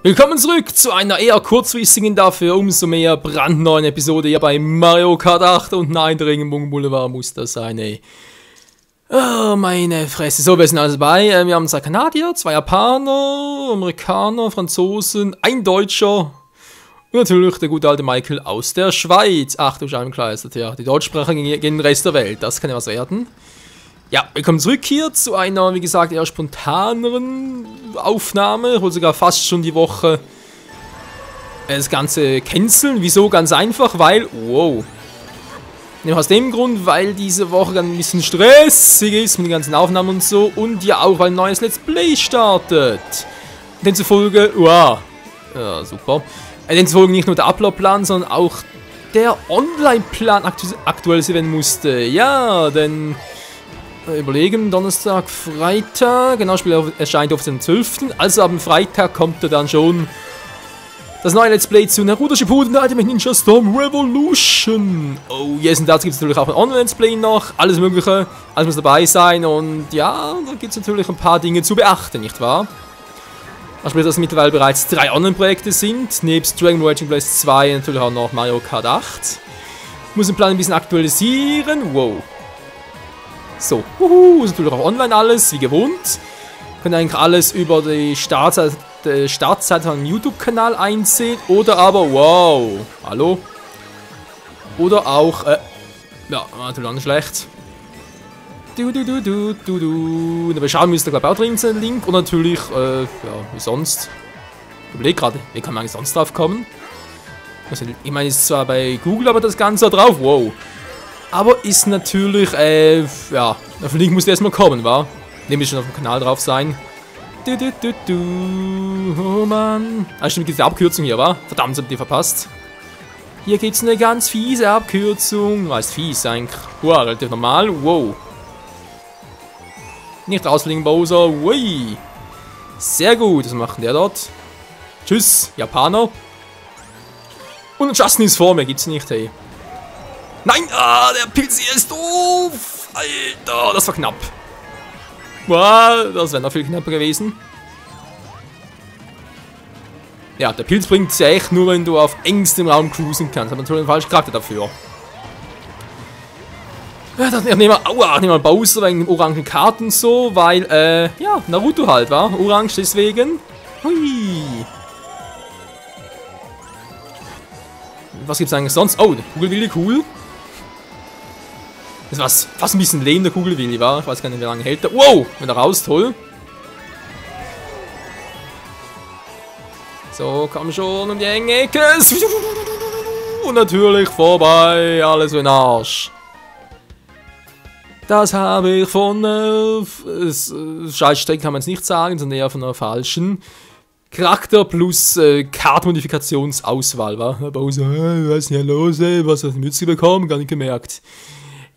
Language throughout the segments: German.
Willkommen zurück zu einer eher kurzfristigen, dafür umso mehr brandneuen Episode hier bei Mario Kart 8 und nein, der Regenbogen Boulevard muss das sein, ey. Oh, meine Fresse. So, wir sind also dabei. Wir haben 2 Kanadier, 2 Japaner, Amerikaner, Franzosen, ein Deutscher und natürlich der gute alte Michael aus der Schweiz. Ach du Scheibenkleister, ja, die Deutschsprachigen gegen den Rest der Welt, das kann ja was werden. Ja, willkommen zurück hier zu einer, wie gesagt, eher spontaneren Aufnahme. Ich wollte sogar fast schon die Woche das Ganze canceln. Wieso? Ganz einfach, weil, wow. Nämlich aus dem Grund, weil diese Woche ein bisschen stressig ist mit den ganzen Aufnahmen und so. Und ja auch, weil ein neues Let's Play startet. Demzufolge, wow. Ja, super. Demzufolge nicht nur der Upload-Plan, sondern auch der Online-Plan aktualisiert werden musste. Ja, denn... überlegen, Donnerstag, Freitag, genau, das Spiel erscheint auf den 12. Also am Freitag kommt dann schon das neue Let's Play zu Naruto Shippuden Ultimate Ninja Storm Revolution. Oh yes, und dazu gibt es natürlich auch ein Online-Let's Play noch, alles mögliche, alles muss dabei sein und ja, da gibt es natürlich ein paar Dinge zu beachten, nicht wahr? Das Spiel, dass mittlerweile bereits 3 Online-Projekte sind, nebst Dragon Ball Raging Blast 2 natürlich auch noch Mario Kart 8. Ich muss den Plan ein bisschen aktualisieren, wow. So, ist natürlich auch online alles, wie gewohnt. Könnt eigentlich alles über die Startseite von YouTube-Kanal einsehen. Oder aber, wow, hallo. Oder auch, ja, natürlich auch nicht schlecht. In der Beschreibung müsste, glaube ich, auch drin sein, der Link. Und natürlich, ja, wie sonst. Ich überlege gerade, wie kann man eigentlich sonst drauf kommen? Also, ich meine, es ist zwar bei Google, aber das Ganze da drauf, wow. Aber ist natürlich, ja, auf den Link muss erstmal kommen, wa? Nämlich schon auf dem Kanal drauf sein. Oh Mann. Ah, stimmt, gibt es eine Abkürzung hier, wa? Verdammt, habt ihr verpasst. Hier gibt es eine ganz fiese Abkürzung. Was ist fies eigentlich? Wow, relativ normal. Wow. Nicht rausfliegen, Bowser. Ui. Sehr gut, was macht der dort? Tschüss, Japaner. Und Justin ist vor mir, gibt's nicht, hey. Nein, der Pilz hier ist doof. Alter, das war knapp. Wow, das wäre noch viel knapper gewesen. Ja, der Pilz bringt es ja echt nur, wenn du auf engstem Raum cruisen kannst. Aber natürlich einen falschen Charakter dafür. Ja, ich nehme mal Bowser wegen dem orangen Karten so, weil, ja, Naruto halt, wa? Orange deswegen. Hui. Was gibt's eigentlich sonst? Oh, der Kugelwille, cool. Das war fast ein bisschen lame, der Kugelwilli, war. Ich weiß gar nicht, wie lange hält der. Wow! Wenn er raus, toll. So, komm schon um die enge Ecke. Und natürlich vorbei. Alles für den Arsch. Das habe ich von Scheißstrecken kann man es nicht sagen, sondern eher von einer falschen Charakter plus Kartmodifikationsauswahl, war. Bowser, was ist denn hier los, ey? Was hast du Mütze bekommen? Gar nicht gemerkt.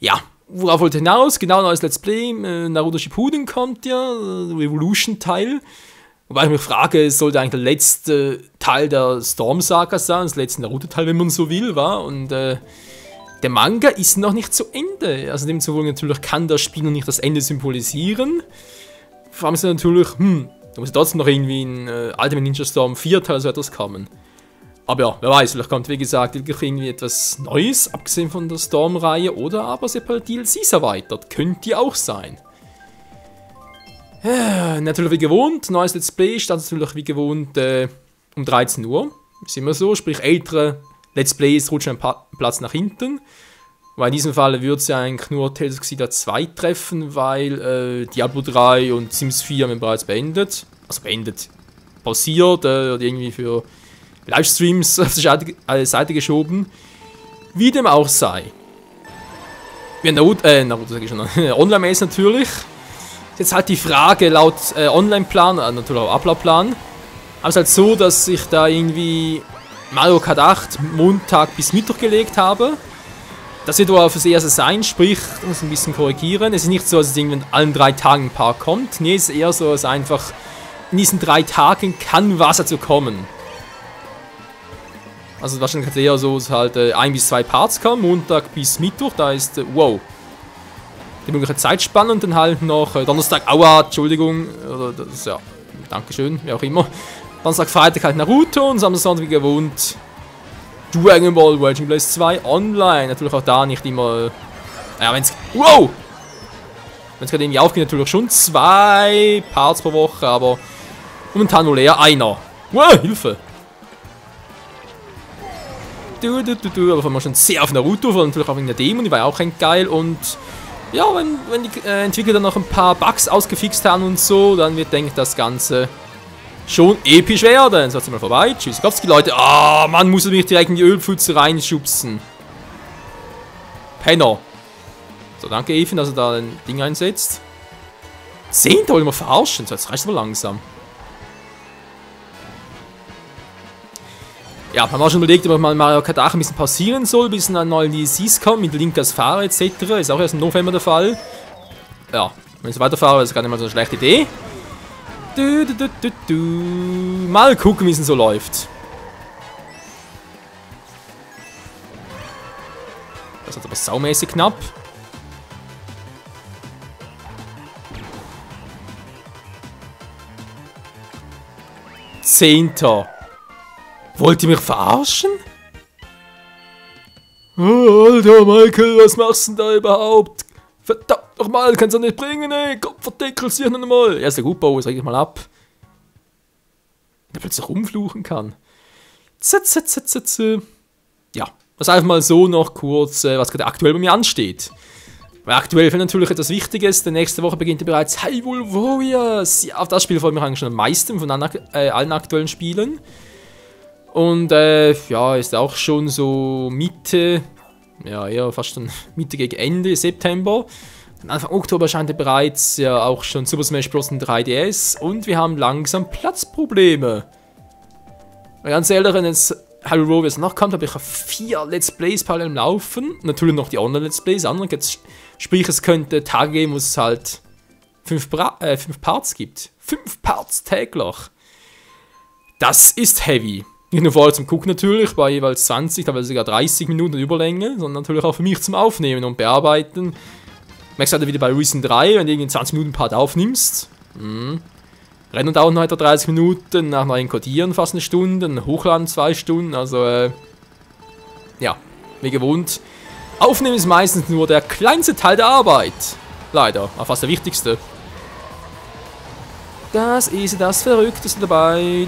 Ja, worauf wollte ich hinaus? Genau, neues Let's Play. Naruto Shippuden kommt ja, Revolution-Teil. Wobei ich mich frage, es sollte eigentlich der letzte Teil der Storm-Saga sein, das letzte Naruto-Teil, wenn man so will, war. Und der Manga ist noch nicht zu Ende. Also demzufolge natürlich kann das Spiel noch nicht das Ende symbolisieren. Vor allem ist es natürlich, da muss trotzdem noch irgendwie ein Ultimate Ninja Storm 4 Teil so etwas kommen. Aber ja, wer weiß, vielleicht kommt, wie gesagt, wirklich irgendwie etwas Neues, abgesehen von der Storm-Reihe, oder aber separate DLCs erweitert. Könnte ja auch sein. Ja, natürlich wie gewohnt, neues Let's Play startet natürlich wie gewohnt um 13 Uhr. Ist immer so, sprich ältere Let's Plays rutschen einen Platz nach hinten. Weil in diesem Fall würde es ja eigentlich nur Tales of Xillia 2 treffen, weil Diablo 3 und Sims 4 haben wir bereits beendet. Also beendet, pausiert oder irgendwie für Livestreams auf die Seite geschoben. Wie dem auch sei. Wie Naruto sag ich schon, online-mäßig natürlich. Ist jetzt halt die Frage, laut Online-Plan, natürlich auch Upload-Plan. Aber es ist halt so, dass ich da irgendwie Mario Kart 8 Montag bis Mittwoch gelegt habe. Das wird wohl auf das erste sein, sprich, ich muss ein bisschen korrigieren. Es ist nicht so, dass es irgendwie in allen 3 Tagen ein Paar kommt. Nee, es ist eher so, dass einfach in diesen 3 Tagen kann was dazu kommen. Also wahrscheinlich hat es eher so, dass halt 1 bis 2 Parts kommen, Montag bis Mittwoch, da ist, wow, die mögliche Zeitspanne und dann halt noch Donnerstag, aua, Entschuldigung, oder das, ja, Dankeschön, wie auch immer. Donnerstag, Freitag halt Naruto und Samstag, Sonntag wie gewohnt Dragon Ball Raging Blaze 2 online. Natürlich auch da nicht immer... Ja, wenn's... Wow! Wenn es gerade irgendwie aufgeht, natürlich schon 2 Parts pro Woche, aber momentan wohl eher einer. Wow, Hilfe! Aber von mir schon sehr auf Naruto, vor natürlich auch wegen der Demo, die war ja auch recht geil und ja, wenn die Entwickler dann noch ein paar Bugs ausgefixt haben und so, dann wird, denke ich, das Ganze schon episch werden. So, jetzt mal vorbei. Tschüss, Gopski, Leute. Ah, man muss mich direkt in die Ölpfütze reinschubsen. Penner. So, danke, Ethan, dass er da ein Ding einsetzt. 10. wollen wir verarschen? So, jetzt reicht es aber langsam. Ja, haben wir schon überlegt, ob man Mario Kart 8 ein bisschen pausieren soll, bis ein neue DLCs kommt, mit Link als Fahrer etc. Ist auch erst im November der Fall. Ja, wenn ich so weiterfahre, ist das gar nicht mal so eine schlechte Idee. Mal gucken, wie es denn so läuft. Das ist aber saumäßig knapp. Zehnter. Wollt ihr mich verarschen? Oh, Alter, Michael, was machst du denn da überhaupt? Verdammt nochmal, kannst du nicht bringen, ey. Kopfverdeckel, sieh noch einmal. Ja, ist der gut, Bau, das reg ich mal ab. Der plötzlich rumfluchen kann. Ja, das einfach mal so noch kurz, was gerade aktuell bei mir ansteht. Weil aktuell fällt natürlich etwas Wichtiges, denn nächste Woche beginnt ja bereits Hyrule Warriors. Ja, auf das Spiel freue ich mich eigentlich schon am meisten von allen aktuellen Spielen. Und ja, ist auch schon so Mitte, ja eher fast schon Mitte gegen Ende September. Anfang Oktober erscheint ja bereits ja auch schon Super Smash Bros. 3DS und wir haben langsam Platzprobleme. Weil ganz ehrlich, wenn jetzt Hyrule Warriors noch kommt, habe ich 4 Let's Plays parallel laufen. Natürlich noch die Online-Let's Plays, sprich es könnte Tage geben, wo es halt 5 Parts gibt. 5 Parts täglich. Das ist heavy. Nicht nur vor allem zum Gucken natürlich, bei jeweils 20, teilweise sogar 30 Minuten Überlänge, sondern natürlich auch für mich zum Aufnehmen und Bearbeiten. Merkst du halt wieder bei Reason 3, wenn du irgendwie einen 20 Minuten Part aufnimmst. Rennen dauert noch etwa 30 Minuten, nach neuen Codieren fast eine Stunde, Hochladen 2 Stunden, also ja, wie gewohnt. Aufnehmen ist meistens nur der kleinste Teil der Arbeit. Leider, aber fast der wichtigste. Das ist das Verrückteste dabei.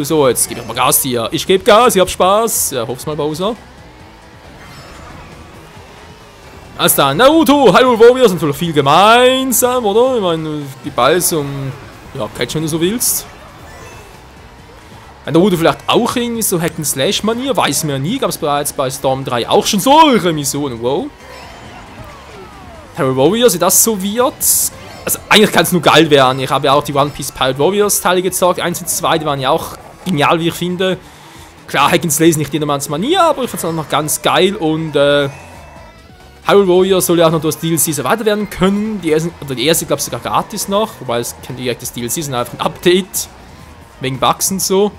So, jetzt gebe ich mal Gas hier. Ich gebe Gas, ich hab Spaß. Ja, hoff's mal, Bowser. Alles da, Naruto, Hyrule Warriors sind natürlich viel gemeinsam, oder? Ich meine, die Balls um, ja, catch, wenn du so willst. Bei Naruto vielleicht auch irgendwie so Hack-and-Slash-Manier, weiß man ja nie. Gab es bereits bei Storm 3 auch schon solche Missionen, wow. Hyrule Warriors, wie das so wird. Also eigentlich kann es nur geil werden. Ich habe ja auch die One Piece Pirate Warriors Teile gezockt. 1 und 2, die waren ja auch genial, wie ich finde. Klar, Hack-and-Slay ist nicht jedermanns Manier, aber ich fand es auch noch ganz geil. Und Hyrule Warriors soll ja auch noch durch DLCs erweitert werden können. Die erste, glaube ich, sogar gratis noch. Wobei es kein direktes DLC, sondern einfach ein Update. Wegen Bugs und so.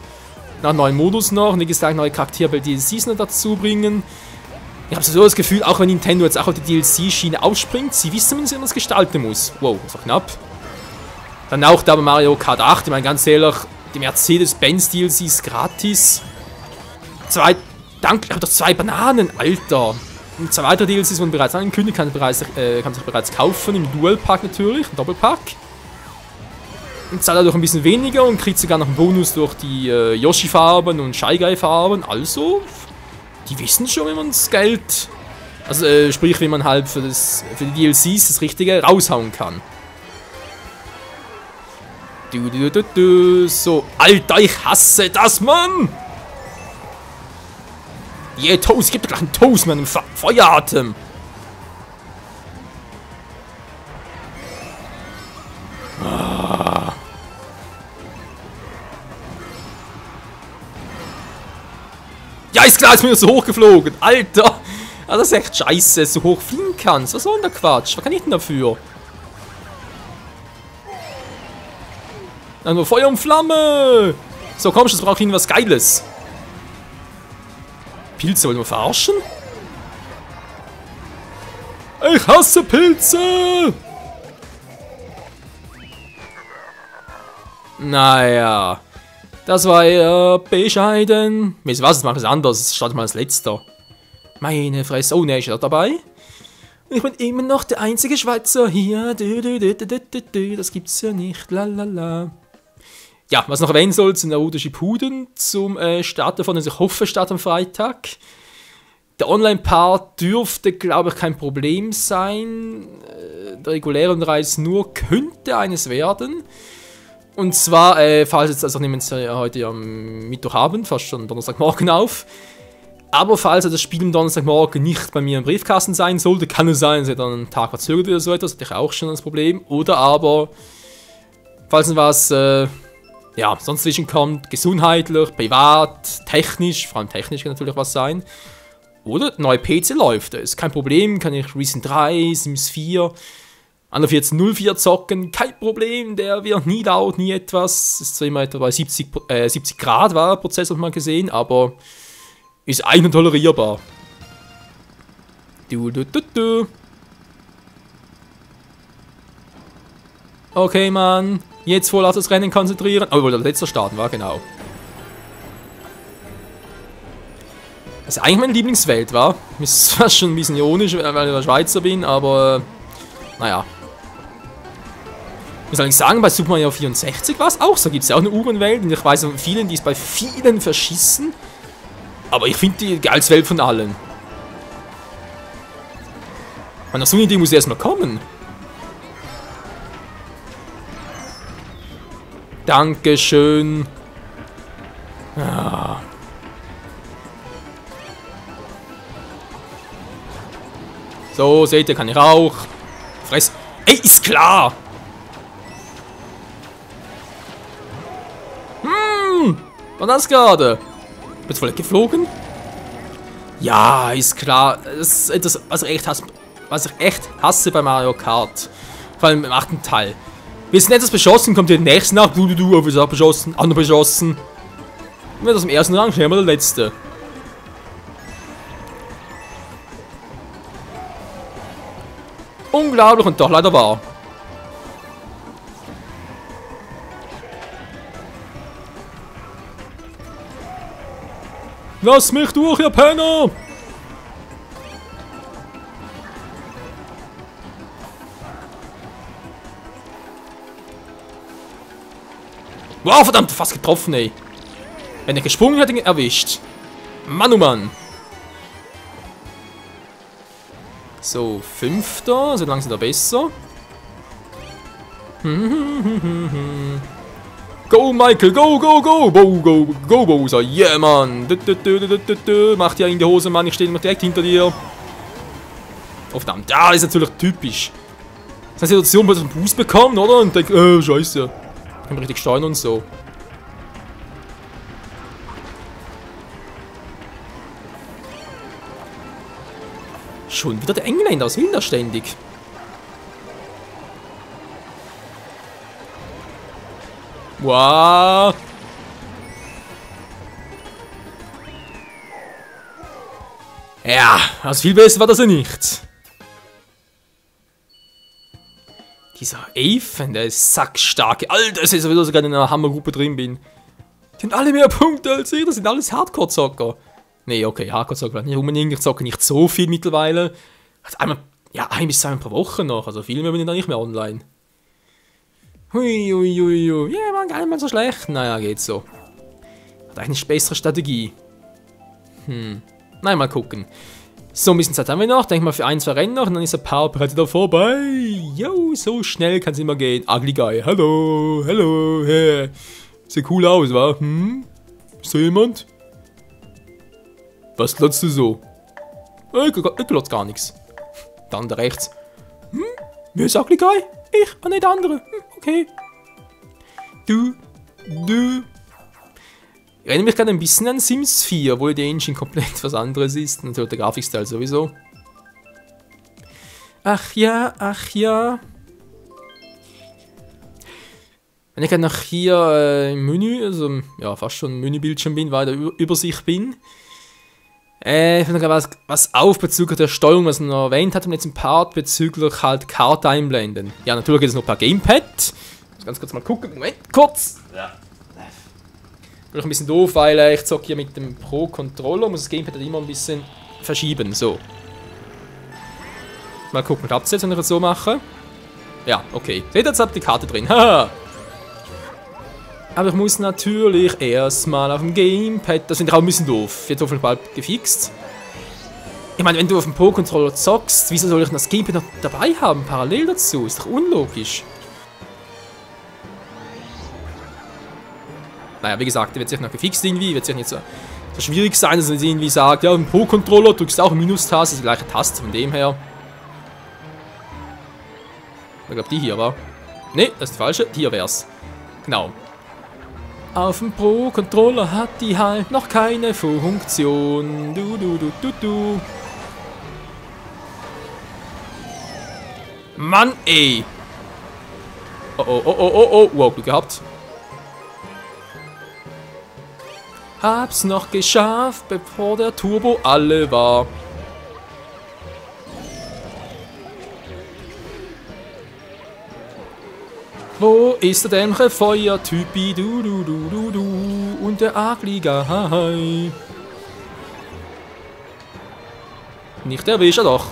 Nach neuen Modus noch. Und wie gesagt, neue Charaktere bei DLCs noch dazu bringen. Ich habe so das Gefühl, auch wenn Nintendo jetzt auch auf die DLC-Schiene ausspringt, sie wissen zumindest, wie man das gestalten muss. Wow, das war knapp. Dann auch da bei Mario Kart 8, ich meine ganz ehrlich, die Mercedes-Benz DLCs gratis. Ich habe doch 2 Bananen, Alter. Und 2 weitere DLCs wurden bereits angekündigt, kann sich bereits kaufen, im Dual-Pack natürlich, im Doppelpack. Und zahlt dadurch ein bisschen weniger und kriegt sogar noch einen Bonus durch die Yoshi-Farben und Shy Guy-Farben, also... Die wissen schon, wie man das Geld, also sprich, wie man halt für die DLCs das Richtige raushauen kann. So, Alter, ich hasse das, Mann! Yeah, Toast, gib dir gleich einen Toast, Mann, im Feueratem. Ja, ist klar, ist mir so hochgeflogen. Alter. Also das ist echt scheiße, dass du hoch fliegen kannst. Was soll denn der Quatsch? Was kann ich denn dafür? Dann nur Feuer und Flamme. So, komm, jetzt brauche ich irgendwas Geiles. Pilze, wollen wir verarschen? Ich hasse Pilze. Naja. Das war eher bescheiden. Weißt du was, jetzt mache ich es anders. Starte mal als letzter. Meine Fresse. Oh, ne, ist er dabei? Ich bin immer noch der einzige Schweizer hier. Das gibt's ja nicht. Lalala. Ja, was noch erwähnen soll, sind auch Schipuden zum Start davon. Also ich hoffe, es startet am Freitag. Der Online-Part dürfte, glaube ich, kein Problem sein. Der reguläre Reis nur könnte eines werden. Und zwar, falls jetzt, also nehmen wir heute am Mittwochabend, fast schon Donnerstagmorgen auf. Aber falls das Spiel am Donnerstagmorgen nicht bei mir im Briefkasten sein sollte, kann es sein, dass er dann einen Tag verzögert oder so etwas, hatte ich auch schon das Problem. Oder aber, falls was, sonst zwischenkommt, gesundheitlich, privat, technisch, vor allem technisch kann natürlich was sein. Oder der neue PC läuft, das ist kein Problem, kann ich Risen 3, Sims 4, an der 1404 zocken, kein Problem, der wird nie laut, nie etwas. Ist zwar immer etwa bei 70 Grad war der Prozessor mal gesehen, aber ist eigentlich tolerierbar. Okay, Mann, jetzt wohl auf das Rennen konzentrieren. Oh, wohl der letzte starten war, genau. Das ist eigentlich meine Lieblingswelt, war. Ist fast schon ein bisschen ironisch, weil ich der Schweizer bin, aber naja. Ich muss eigentlich sagen, bei Super Mario 64 war es auch so. Gibt es ja auch eine Uhrenwelt und ich weiß von vielen, die ist bei vielen verschissen. Aber ich finde die geilste Welt von allen. Und nach so einer Idee muss erstmal kommen. Dankeschön. Ja. So, seht ihr, kann ich auch. Fress. Ey, ist klar! War das gerade? Bist du voll geflogen? Ja, ist klar. Das ist etwas, was ich echt hasse bei Mario Kart. Vor allem im 8. Teil. Wir sind etwas beschossen, kommt der nächste nach. Du, ist auch beschossen, andere beschossen. Und wenn das im ersten Rang, schnell mal der letzte. Unglaublich und doch leider wahr. Lass mich durch, ihr Penner! Wow, verdammt, fast getroffen, ey. Wenn er gesprungen hätte, ihn erwischt. Mann, oh Mann. So, 5. So langsam da besser. Go, Michael, go, go, go! Go, Bowser, yeah, Mann! Mach dir in die Hose, Mann, ich stehe immer direkt hinter dir. Oh, verdammt, ja, das ist natürlich typisch. Das ist eine Situation, wo ich einen Boost bekommen, oder? Und denke, scheiße. Ich kann richtig steuern und so. Schon wieder der Engländer, was will der ständig? Wow. Ja, also viel besser war das ja nicht. Dieser Aven, der ist sackstark. Alter, das ist sowieso sogar in einer Hammergruppe drin bin. Die haben alle mehr Punkte als ich, das sind alles Hardcore-Zocker. Nee, okay, Hardcore-Zocker nicht unbedingt. Ich zocke nicht so viel mittlerweile. Also einmal, ja, 1 bis 2 Mal pro Woche noch. Also viel mehr bin ich da nicht mehr online. Hui. Ja, man, gar nicht mal so schlecht. Naja, geht so. Hat eigentlich eine bessere Strategie. Nein, mal gucken. So ein bisschen Zeit haben wir noch. Denk mal für 1, 2 Rennen noch. Und dann ist der Power bereits wieder vorbei. Jo, so schnell kann es immer gehen. Ugly Guy. Hallo. Hey. Sieht cool aus, wa? Ist da jemand? Was glotzt du so? Ich glotz gar nichts. Dann da rechts. Wer ist Ugly Guy? Ich, nicht der andere. Okay. Du. Ich erinnere mich gerade ein bisschen an Sims 4, obwohl der Engine komplett was anderes ist. Natürlich der Grafikstil sowieso. Ach ja. Wenn ich gerade noch hier im Menü, also ja, fast schon im Menübildschirm bin, weil ich in der Übersicht bin. Ich finde gerade was auf bezüglich der Steuerung, was ich noch erwähnt hatte im letzten Part, bezüglich halt Karte einblenden. Ja, natürlich geht es noch per Gamepad. Ich muss ganz kurz mal gucken. Moment, kurz. Ja. Ein bisschen doof, weil ich zocke hier mit dem Pro-Controller, muss das Gamepad halt immer ein bisschen verschieben, so. Mal gucken, klappt es jetzt, wenn ich das so mache? Ja, okay. Seht ihr, jetzt habt ihr die Karte drin, haha! Aber ich muss natürlich erstmal auf dem Gamepad, das finde ich auch ein bisschen doof, wird hoffentlich bald gefixt. Ich meine, wenn du auf dem Pro-Controller zockst, wieso soll ich das Gamepad noch dabei haben, parallel dazu? Ist doch unlogisch. Naja, wie gesagt, der wird sich noch gefixt irgendwie, wird sich nicht so schwierig sein, dass man irgendwie sagt, ja, im Pro-Controller drückst du auch Minustaste, das ist die gleiche Taste, von dem her. Ich glaube, die hier war. Ne, das ist die falsche, hier wär's. Genau. Auf dem Pro-Controller hat die halt noch keine Funktion. Du. Mann, ey. Oh. Wow, Glück gehabt. Hab's noch geschafft, bevor der Turbo alle war. Wo ist der dämliche Feuertypi? Du. Und der ugly guy. Nicht erwischt, doch.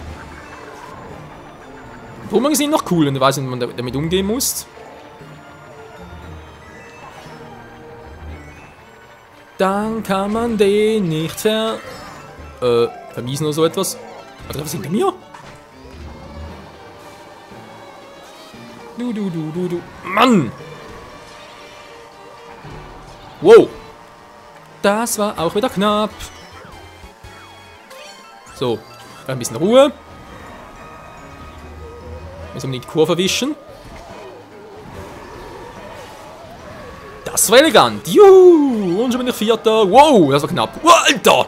Wummern sind noch cool und ich weiß nicht, wie man damit umgehen muss. Dann kann man den nicht vermiesen oder so etwas. Warte, was hinter mir? Du. Mann! Wow! Das war auch wieder knapp. So, ein bisschen Ruhe. Müssen wir die Kurve erwischen. Das war elegant. Juhu! Und schon bin ich Vierter. Wow, das war knapp. Wow, Alter!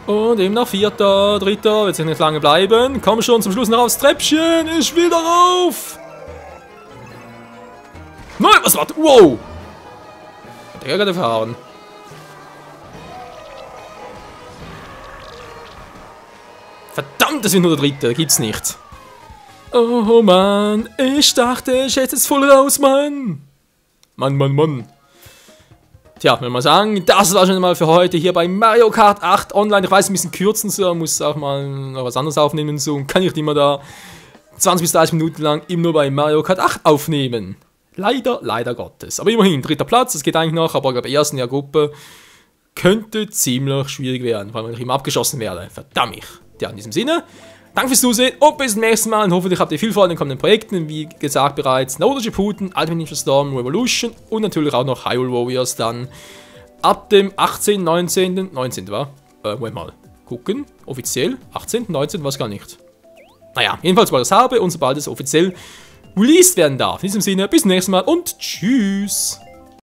Und eben noch Vierter, Dritter. Wird sich nicht lange bleiben. Komm schon zum Schluss noch aufs Treppchen. Ich will darauf. Nein, was war das? Wow! Hat er gerade erfahren. Verdammt, das ist nur der Dritte, gibt's nicht. Oh Mann, ich dachte, ich hätte es voll raus, Mann. Mann. Tja, will mal sagen, das war schon mal für heute hier bei Mario Kart 8 Online. Ich weiß, ein bisschen kürzen, so, muss auch mal noch was anderes aufnehmen, so, und kann ich nicht immer da 20 bis 30 Minuten lang immer nur bei Mario Kart 8 aufnehmen. Leider Gottes. Aber immerhin, dritter Platz, das geht eigentlich noch, aber ich glaube, erst in der Gruppe könnte ziemlich schwierig werden, weil ich immer abgeschossen werde. Verdammt. Ja, in diesem Sinne, danke fürs Zusehen und bis zum nächsten Mal. Und hoffentlich habt ihr viel Freude an den kommenden Projekten. Wie gesagt bereits, No Shippuden, Ultimate Ninja Storm, Revolution und natürlich auch noch Hyrule Warriors dann ab dem 18., 19. war? Wollen wir mal gucken. Offiziell? 18., 19. weiß gar nicht. Naja, jedenfalls, weil ich es habe und sobald es offiziell released werden darf. In diesem Sinne, bis zum nächsten Mal und tschüss.